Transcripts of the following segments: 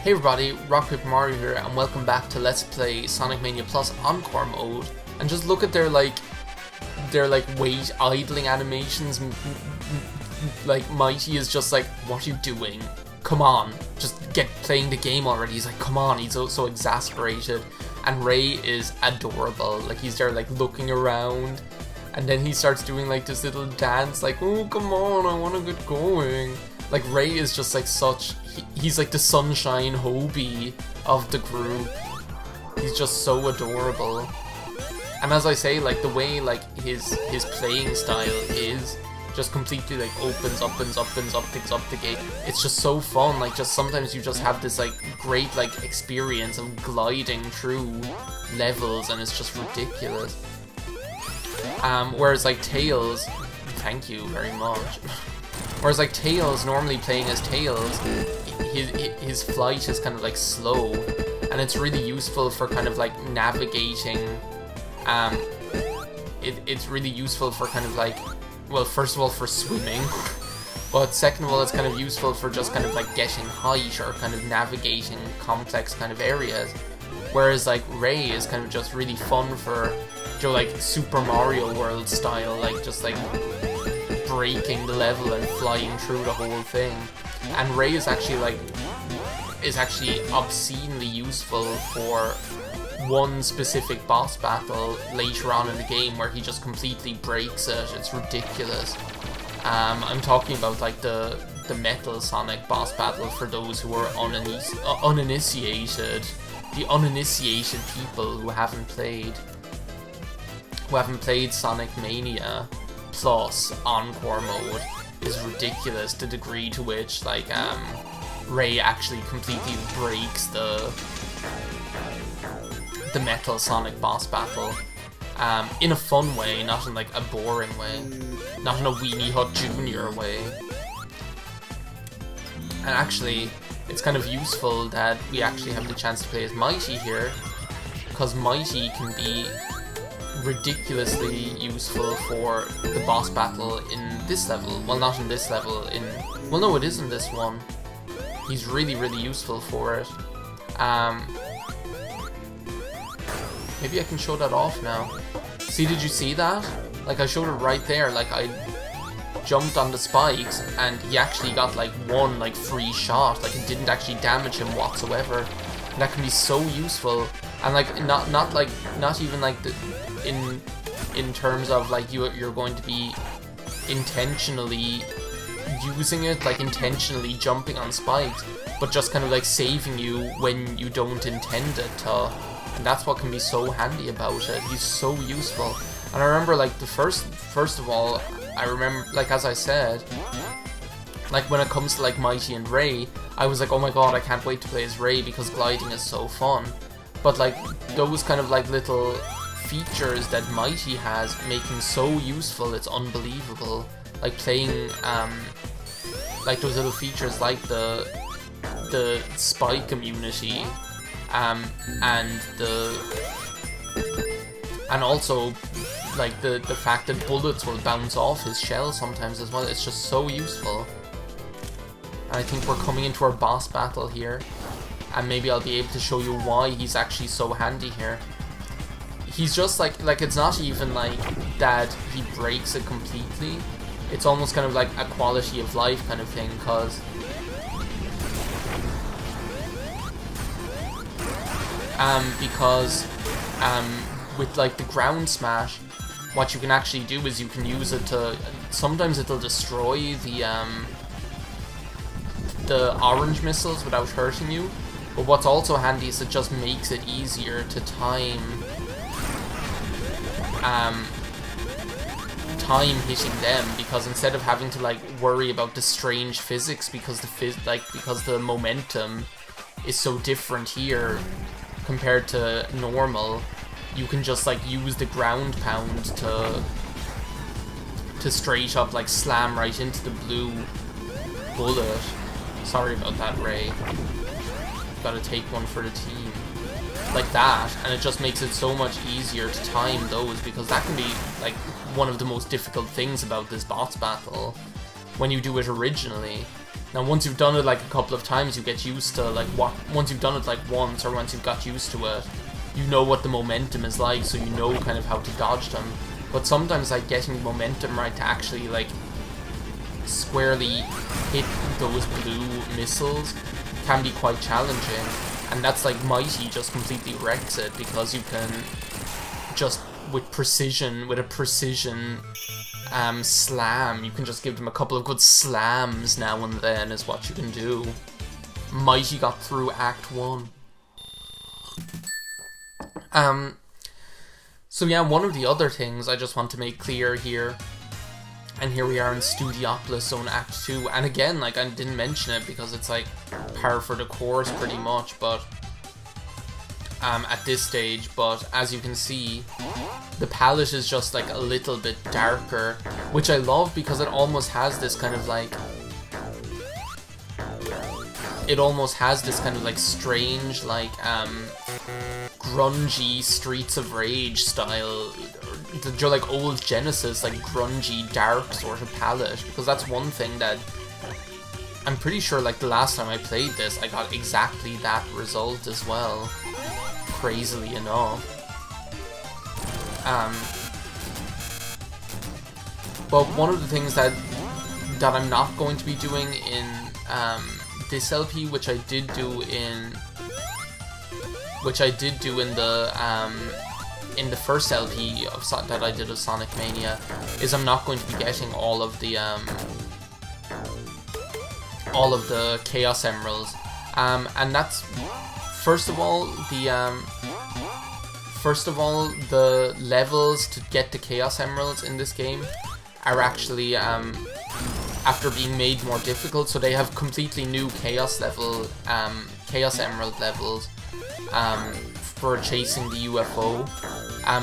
Hey everybody, RockPaperMario here, and welcome back to Let's Play Sonic Mania Plus Encore mode. And just look at their weight idling animations. Like Mighty is just like, what are you doing? Come on, just get playing the game already. He's like, come on. He's so exasperated. And Ray is adorable. Like he's there like looking around, and then he starts doing like this little dance, like, oh come on, I want to get going. Like Ray is just like he's like the sunshine Hobie of the group. He's just so adorable. And as I say, like the way like his playing style is just completely like opens up, picks up the game. It's just so fun. Like just sometimes you just have this like great like experience of gliding through levels, and it's just ridiculous. Whereas like Tails, thank you very much. Whereas like Tails, normally playing as Tails, his flight is kind of like slow, and it's really useful for kind of like navigating. It's really useful for kind of like, well, first of all for swimming, but second of all it's kind of useful for just kind of like getting height or kind of navigating complex kind of areas. Whereas like Ray is kind of just really fun for, you know, like Super Mario World style, like just like breaking the level and flying through the whole thing. And Ray is actually obscenely useful for one specific boss battle later on in the game where he just completely breaks it. It's ridiculous. I'm talking about like the Metal Sonic boss battle for those who are uninitiated. The uninitiated people who haven't played Sonic Mania Plus Encore mode is ridiculous. The degree to which like Ray actually completely breaks the Metal Sonic boss battle in a fun way, not in like a boring way, not in a Weenie Hut Jr. way. And actually it's kind of useful that we actually have the chance to play as Mighty here, because Mighty can be ridiculously useful for the boss battle in this level. Well, not in this level, well no, it is in this one. He's really useful for it. Maybe I can show that off now. See, did you see that? Like I showed it right there, like I jumped on the spikes and he actually got like one like free shot, like it didn't actually damage him whatsoever. And that can be so useful, and like not even like in terms of like you're going to be intentionally using it, like intentionally jumping on spikes, but just kind of like saving you when you don't intend it to. And that's what can be so handy about it. He's so useful. And I remember like the first of all, I remember like as I said, like when it comes to like Mighty and Ray, I was like, oh my god, I can't wait to play as Ray because gliding is so fun. But like those kind of like little features that Mighty has make him so useful, it's unbelievable. Like playing like those little features like the spike immunity, and also like the fact that bullets will bounce off his shell sometimes as well. It's just so useful. And I think we're coming into our boss battle here, and maybe I'll be able to show you why he's actually so handy here. He's just like it's not even like that he breaks it completely. It's almost kind of like a quality of life kind of thing, because with like the ground smash, what you can actually do is you can use it to, sometimes it'll destroy the orange missiles without hurting you, but what's also handy is it just makes it easier to time hitting them, because instead of having to like worry about the strange physics because the momentum is so different here compared to normal, you can just like use the ground pound to straight up like slam right into the blue bullet. Sorry about that, Ray. Gotta take one for the team. Like that, and it just makes it so much easier to time those, because that can be like one of the most difficult things about this boss battle when you do it originally. Now, once you've done it like a couple of times, you get used to like once you've done it like once, or once you've got used to it, you know what the momentum is like, so you know kind of how to dodge them. But sometimes like getting momentum right to actually like squarely hit those blue missiles can be quite challenging, and that's like Mighty just completely wrecks it, because you can just with a precision slam, you can just give them a couple of good slams now and then is what you can do. Mighty got through Act 1. So yeah, one of the other things I just want to make clear here, and here we are in Studiopolis Zone Act 2, and again, like, I didn't mention it because it's like par for the course pretty much, but at this stage, but as you can see, the palette is just like a little bit darker, which I love because it almost has this kind of like, strange, like, grungy Streets of Rage style, like old Genesis, like grungy, dark sort of palette, because that's one thing that I'm pretty sure, like, the last time I played this, I got exactly that result as well, crazily enough. But one of the things that I'm not going to be doing in this LP, which I did do in the first LP that I did of Sonic Mania, is I'm not going to be getting all of the Chaos Emeralds, and that's first of all the levels to get the Chaos Emeralds in this game are actually after being made more difficult, so they have completely new Chaos Emerald levels for chasing the UFO.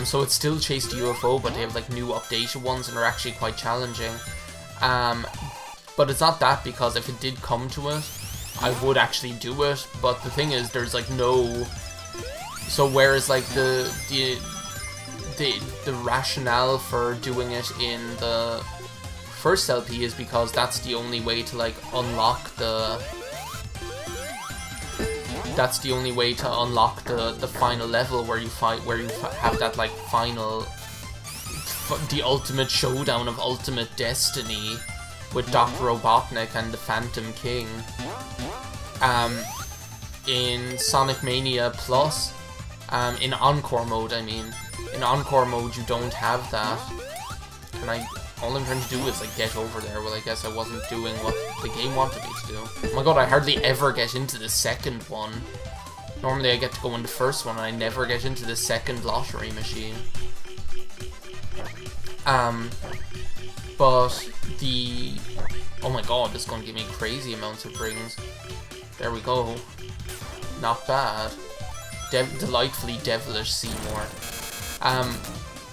So it's still chase the UFO, but they have like new updated ones and are actually quite challenging. But it's not that, because if it did come to it, I would actually do it. But the thing is, there's like no. So whereas like the rationale for doing it in the first LP is because that's the only way to like unlock the. That's the only way to unlock the final level where you have that like final, the ultimate showdown of ultimate destiny with Dr. Robotnik and the Phantom King. In Sonic Mania Plus, in Encore mode, I mean, in Encore mode you don't have that, and all I'm trying to do is like get over there. Well, I guess I wasn't doing what the game wanted me to do. Oh my god, I hardly ever get into the second one. Normally I get to go in the first one, and I never get into the second lottery machine. But the... Oh my god, this is going to give me crazy amounts of rings. There we go. Not bad. Delightfully devilish Seymour.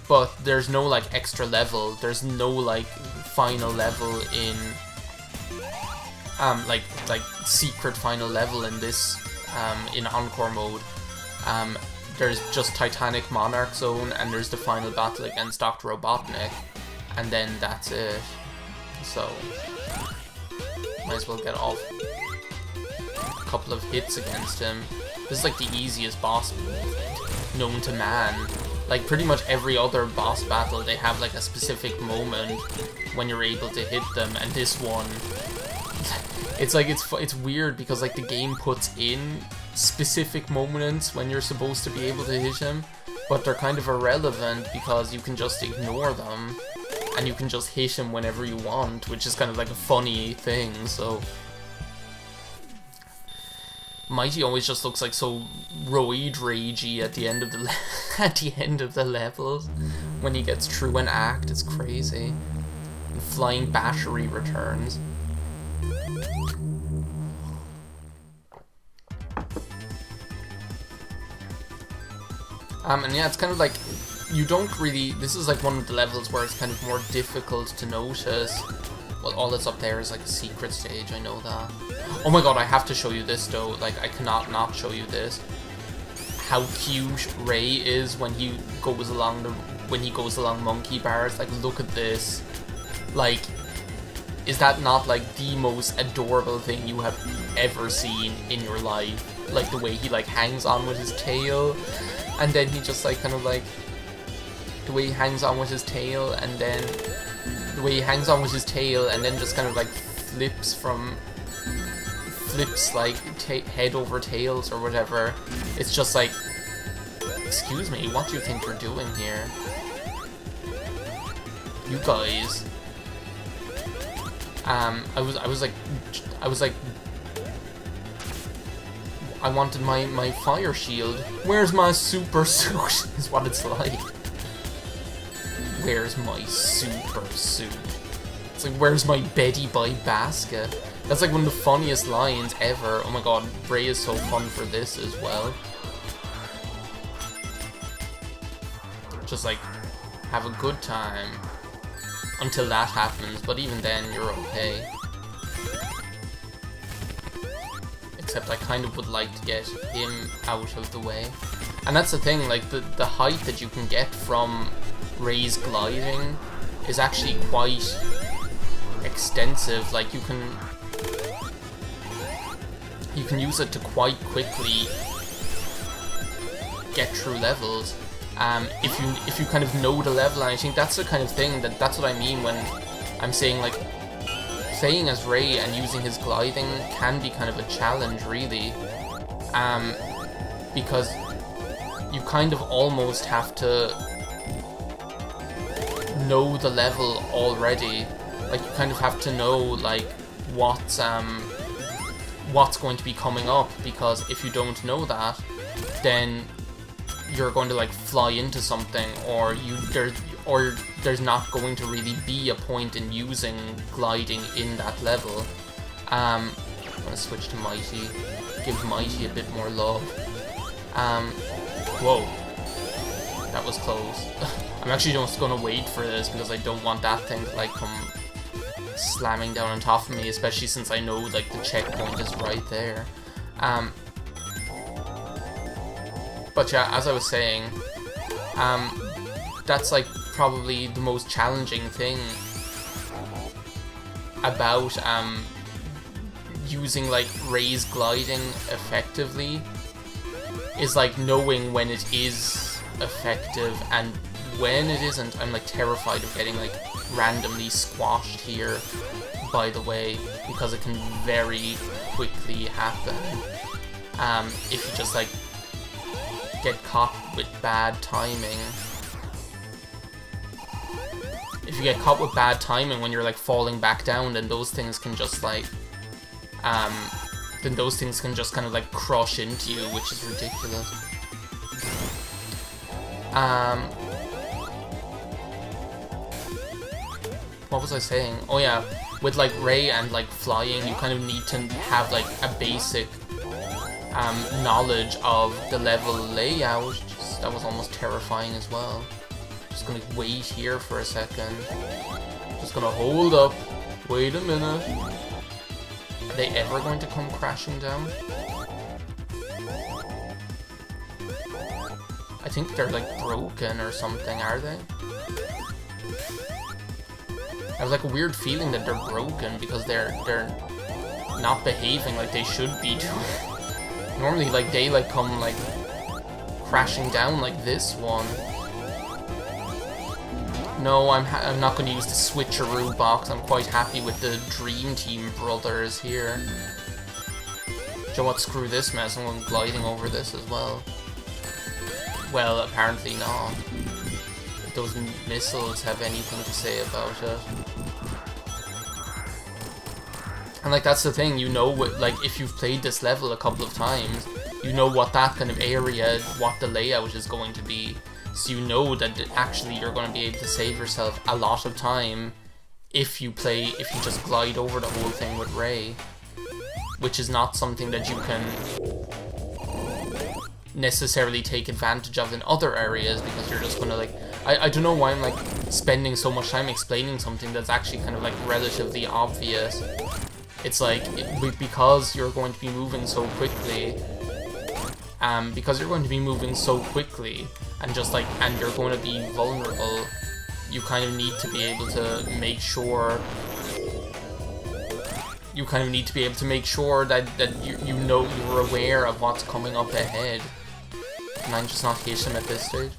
But there's no like extra level. There's no like final level in like secret final level in this in Encore mode. There's just Titanic Monarch Zone, and there's the final battle against Dr. Robotnik, and then that's it. So might as well get off a couple of hits against him. This is like the easiest boss known to man. Like pretty much every other boss battle, they have like a specific moment when you're able to hit them, and this one, it's like it's weird because like the game puts in specific moments when you're supposed to be able to hit him, but they're kind of irrelevant because you can just ignore them and you can just hit him whenever you want, which is kind of like a funny thing. So Mighty always just looks like so roid ragey at the end of the at the end of the levels when he gets through an act. It's crazy. And flying battery returns. And yeah, it's kind of like you don't really. This is like one of the levels where it's kind of more difficult to notice. Well, all that's up there is like a secret stage, I know that. Oh my god, I have to show you this though, like I cannot not show you this. How cute Ray is when he goes along Monkey Bars. Like, look at this. Like, is that not like the most adorable thing you have ever seen in your life? Like the way he like hangs on with his tail, and then he just like kind of like the way he hangs on with his tail, and then the way he hangs on with his tail, and then just kind of like flips like head over tails or whatever. It's just like, excuse me, what do you think you're doing here? You guys. I was like, I wanted my fire shield. Where's my super suit? Is what it's like. Where's my super suit? It's like, where's my Betty by basket? That's like one of the funniest lines ever. Oh my god, Ray is so fun for this as well. Just like, have a good time. Until that happens, but even then, you're okay. Except I kind of would like to get him out of the way. And that's the thing, like, the height that you can get from Ray's gliding is actually quite extensive. Like, you can use it to quite quickly get through levels. If you kind of know the level, and I think that's the kind of thing that's what I mean when I'm saying like playing as Ray and using his gliding can be kind of a challenge, really, because you kind of almost have to know the level already. Like, you kind of have to know like what's going to be coming up, because if you don't know that, then you're going to like fly into something, or there's not going to really be a point in using gliding in that level. I'm gonna switch to Mighty, give Mighty a bit more love. Whoa, that was close. I'm actually just gonna wait for this because I don't want that thing to like come slamming down on top of me, especially since I know like the checkpoint is right there. But yeah, as I was saying, that's like probably the most challenging thing about using like Ray's gliding effectively, is like knowing when it is effective and when it isn't. I'm like terrified of getting like randomly squashed here, by the way, because it can very quickly happen if you just like get caught with bad timing. If you get caught with bad timing when you're like falling back down, then those things can just like kind of like crush into you, which is ridiculous. What was I saying? Oh yeah, with like Ray and like flying, you kind of need to have like a basic knowledge of the level layout. That was almost terrifying as well. Just gonna wait here for a second. Just gonna hold up. Wait a minute. Are they ever going to come crashing down? I think they're like broken or something, are they? I have like a weird feeling that they're broken because they're not behaving like they should be doing. Normally, like, they, like, come, like, crashing down like this one. No, I'm not going to use the switcheroo box. I'm quite happy with the Dream Team brothers here. Do you know what? Screw this mess. I'm going gliding over this as well. Well, apparently not. If those missiles have anything to say about it. And like, that's the thing, you know, like, if you've played this level a couple of times, you know what that kind of area, what the layout is going to be. So you know that actually you're going to be able to save yourself a lot of time if you just glide over the whole thing with Ray. Which is not something that you can necessarily take advantage of in other areas, because you're just going to like... I don't know why I'm like spending so much time explaining something that's actually kind of like relatively obvious. It's like, because you're going to be moving so quickly, and just like, and you're going to be vulnerable, you kind of need to be able to make sure you kind of need to be able to make sure that you know, you're aware of what's coming up ahead. Can I just not hit him at this stage?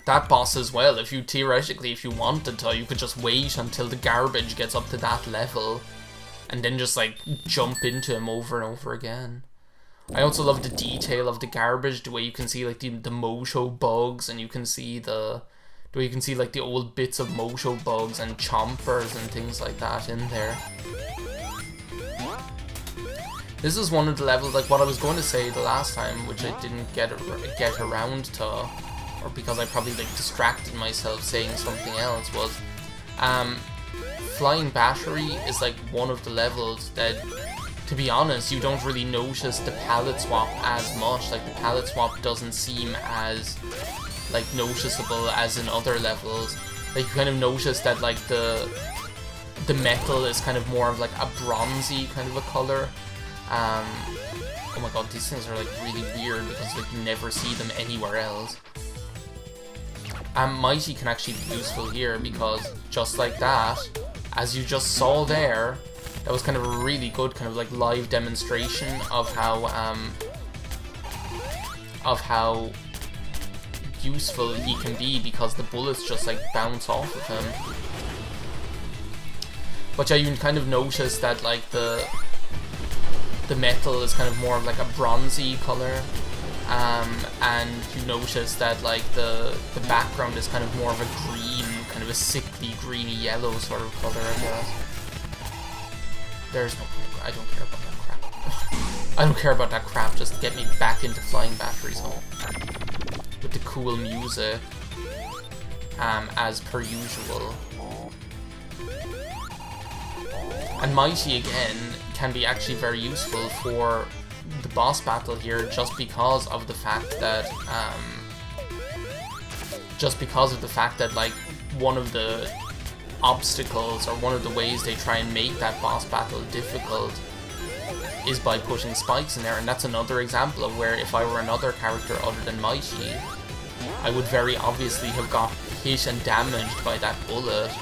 That boss as well, if you theoretically, if you wanted to, you could just wait until the garbage gets up to that level and then just like jump into him over and over again. I also love the detail of the garbage, the way you can see like the Mojo bugs, and you can see the way you can see like the old bits of Mojo bugs and chompers and things like that in there. This is one of the levels, like what I was going to say the last time, which I didn't get around to, or because I probably like distracted myself saying something else, was Flying Battery is like one of the levels that, to be honest, you don't really notice the palette swap as much. Like the palette swap doesn't seem as like noticeable as in other levels. Like you kind of notice that like the metal is kind of more of like a bronzy kind of a color. Oh my god, these things are like really weird because like you never see them anywhere else. Mighty can actually be useful here because just like that, as you just saw there, that was kind of a really good kind of like live demonstration of how useful he can be, because the bullets just like bounce off of him. But yeah, you can kind of notice that like the metal is kind of more of like a bronzy color, and you notice that like the background is kind of more of a green, kind of a sickly greeny yellow sort of color, I guess. There's no point. I don't care about that crap. I don't care about that crap. Just get me back into Flying Battery Zone with the cool music, as per usual. And Mighty again can be actually very useful for the boss battle here, just because of the fact that like one of the obstacles, or one of the ways they try and make that boss battle difficult, is by putting spikes in there. And that's another example of where if I were another character other than Mighty, I would very obviously have got hit and damaged by that bullet,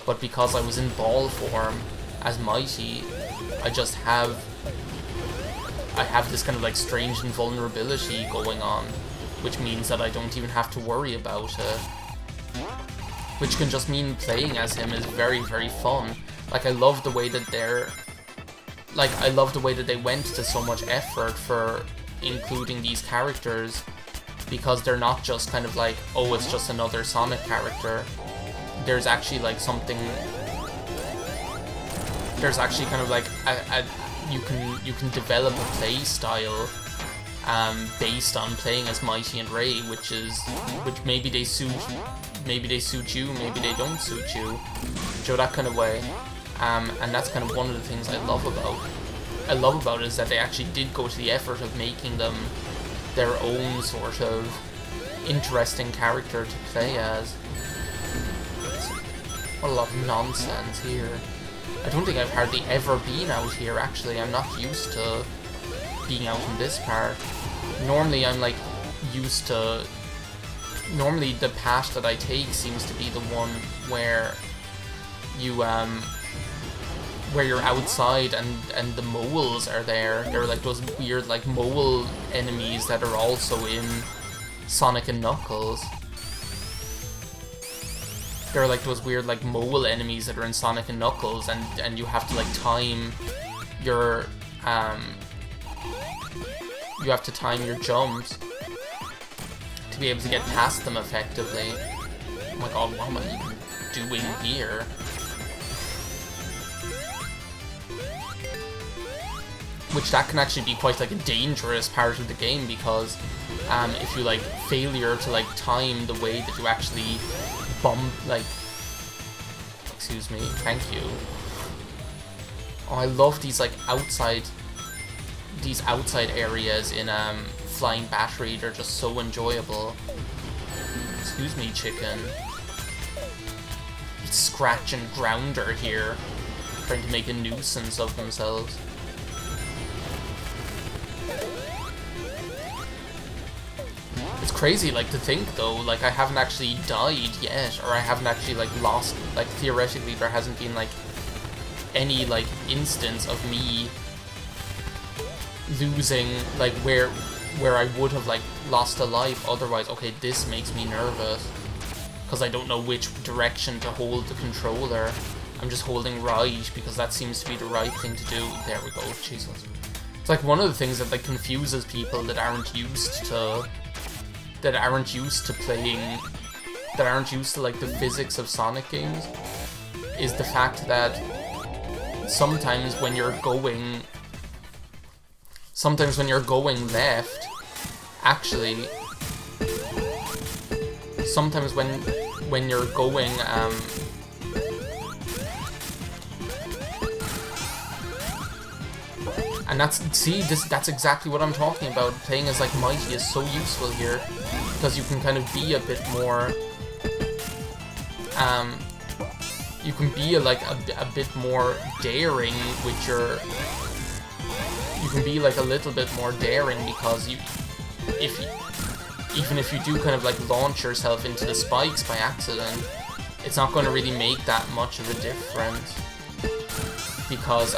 but because I was in ball form as Mighty, I have this kind of like strange invulnerability going on, which means that I don't even have to worry about it. Which can just mean playing as him is very, very fun. Like I love the way that they went to so much effort for including these characters, because they're not just kind of like, oh, it's just another Sonic character. There's actually like something. There's actually kind of like you can develop a play style based on playing as Mighty and Ray, which maybe they suit you, maybe they don't suit you, so that kind of way. And that's kind of one of the things I love about it, is that they actually did go to the effort of making them their own sort of interesting character to play as. What a lot of nonsense here. I don't think I've hardly ever been out here, actually. I'm not used to being out in this part. Normally I'm like used to... Normally the path that I take seems to be the one where you where you're outside and the moles are there. They're like those weird like mole enemies that are also in Sonic and Knuckles. There are like those weird like mole enemies that are in Sonic and Knuckles, and you have to like time your jumps to be able to get past them effectively. Oh my god, what am I even doing here? Which that can actually be quite like a dangerous part of the game, because if you like failure to like time the way that you actually excuse me, thank you. Oh, I love these like outside areas in Flying Battery. They're just so enjoyable. Excuse me, chicken. It's Scratch and Grounder here, trying to make a nuisance of themselves. It's crazy, like, to think, though, like, I haven't actually died yet, or I haven't actually, like, lost, like, theoretically, there hasn't been, like, any like instance of me losing like where I would have like lost a life otherwise. Okay, this makes me nervous because I don't know which direction to hold the controller. I'm just holding right because that seems to be the right thing to do. There we go. Jesus. It's like one of the things that like confuses people that aren't used to playing, that aren't used to like the physics of Sonic games, is the fact that sometimes when you're going left, actually, sometimes when you're going and that's exactly what I'm talking about. Playing as like Mighty is so useful here because you can kind of be a bit more you can be like a bit more daring with your, you can be like a little bit more daring because even if you do kind of like launch yourself into the spikes by accident, it's not going to really make that much of a difference because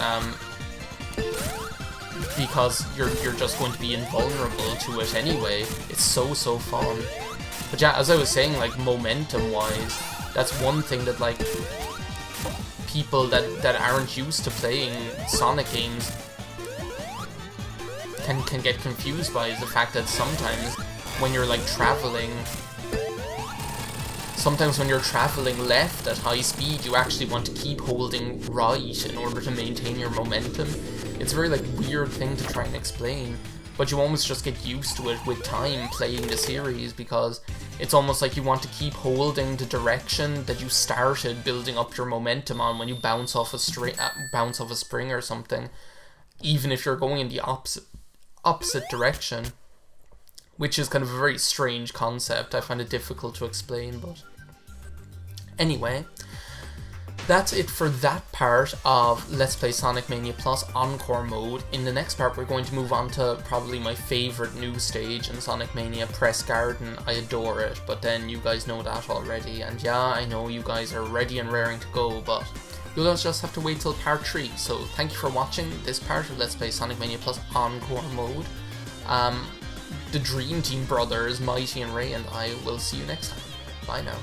you're just going to be invulnerable to it anyway. It's so fun. But yeah, as I was saying, like momentum wise, that's one thing that like people that aren't used to playing Sonic games can get confused by, is the fact that sometimes when you're like traveling left at high speed, you actually want to keep holding right in order to maintain your momentum. It's a very like weird thing to try and explain, but you almost just get used to it with time playing the series, because it's almost like you want to keep holding the direction that you started building up your momentum on when you bounce off a spring or something, even if you're going in the opposite direction, which is kind of a very strange concept. I find it difficult to explain, but anyway, that's it for that part of Let's Play Sonic Mania Plus Encore mode. In the next part, we're going to move on to probably my favourite new stage in Sonic Mania, Press Garden. I adore it, but then you guys know that already, and yeah, I know you guys are ready and raring to go, but you'll just have to wait till part 3. So thank you for watching this part of Let's Play Sonic Mania Plus Encore mode. The Dream Team brothers, Mighty and Ray, and I will see you next time. Bye now.